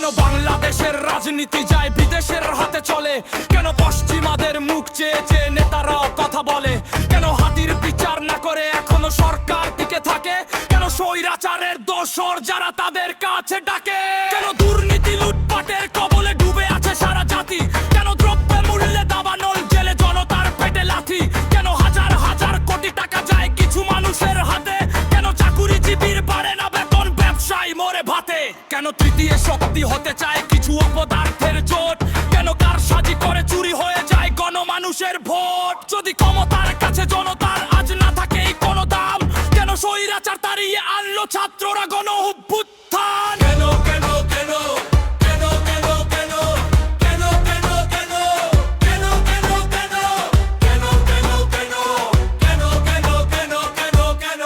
কেন বাংলাদেশের রাজনীতি যায় বিদেশের হাতে চলে? কেন পশ্চিমাদের মুখ চেয়ে চেয়ে নেতারা কথা বলে? কেন হাতির বিচার না করে এখনো সরকার টিকে থাকে? কেন স্বৈরাচারের দোসর যারা তাদের কাছে ডাকে? কেন দুর্নীতি লুটপাটের কবলে ডুবে আছে সারা জাতি? কেন দ্রব্য মূল্যে দাবানল জেলে জনতার পেটে লাথি? কেন হাজার হাজার কোটি টাকা যায় কিছু মানুষের হাতে? কেন চাকুরিজীবীর বাড়ে না বেতন, ব্যবসায়ী মরে ভাতে? কেন তৃতীয় শক্তি হতে চায় কিছু অপদার্থের জোট? কেন কারসাজি করে চুরি হয়ে যায় গণমানুষের ভোট? যদি ক্ষমতার কাছে জনতার আজ না থাকে কোনো দাম, কেন স্বৈরাচার তাড়িয়ে আনলো ছাত্ররা গণ অভ্যুত্থান? কেন কেন কেন কেন কেন কেন কেন কেন কেন কেন কেন কেন কেন কেন কেন কেন কেন কেন কেন?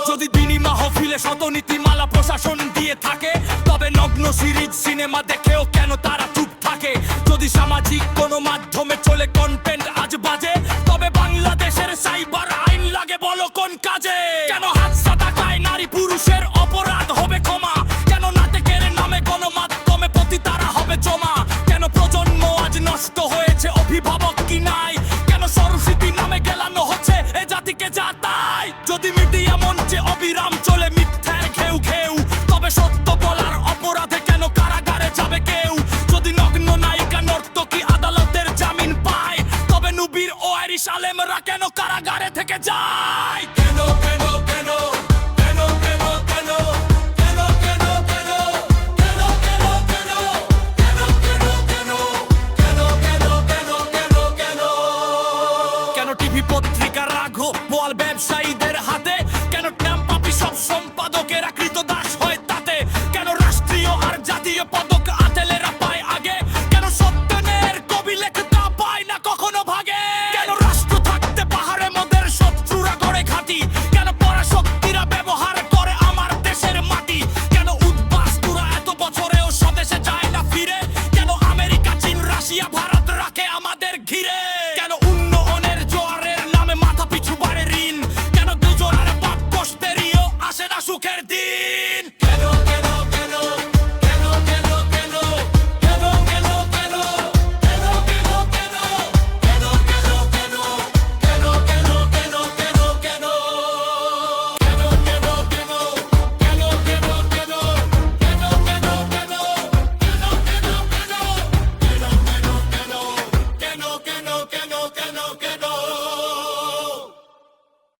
যদি দিনী মাহফিলে শত নীতিমালা প্রশাসন দিয়ে থাকে, তবে নগ্ন সিরিজ সিনেমা দেখেও কেন তারা চুপ থাকে? যদি সামাজিক কোনো মাধ্যমে চলে কন্টেন্ট আজ বাজে, তবে বাংলাদেশের সাইবার আইন লাগে বলো কোন কাজে? কেন হাতসা টাকায় নারী পুরুষের অপরাধ হবে ক্ষমা? কেন নাটকের নামে গণমাধ্যমে পতিতারা হবে জমা? কেন প্রজন্ম আজ নষ্ট হয়েছে অভিভাবক কি নাই? কেন সরস্বতী নামে গেলানো হচ্ছে এ জাতিকে যা তাই? যদি মিডিয়া মঞ্চে অবিরাম চলে মিথ্যার ঘেউ ঘেউ, তবে সত্য বলার অপরাধে কেন কারাগারে যাবে কেউ? যদি নগ্ন নায়িকা নর্তকী আদালতের জামিন পায়, তবে নুবির ও আইরিশ আলেমরা কেন কারাগারে থেকে যায়? কেন কেন কেন কেন কেন কেন কেন কেন কেন কেন কেন কেন কেন কেন কেন কেন কেন কেন কেন? কেন টিভি পত্রিকা রাঘব বোয়াল ব্যবসায়ীদের হাতে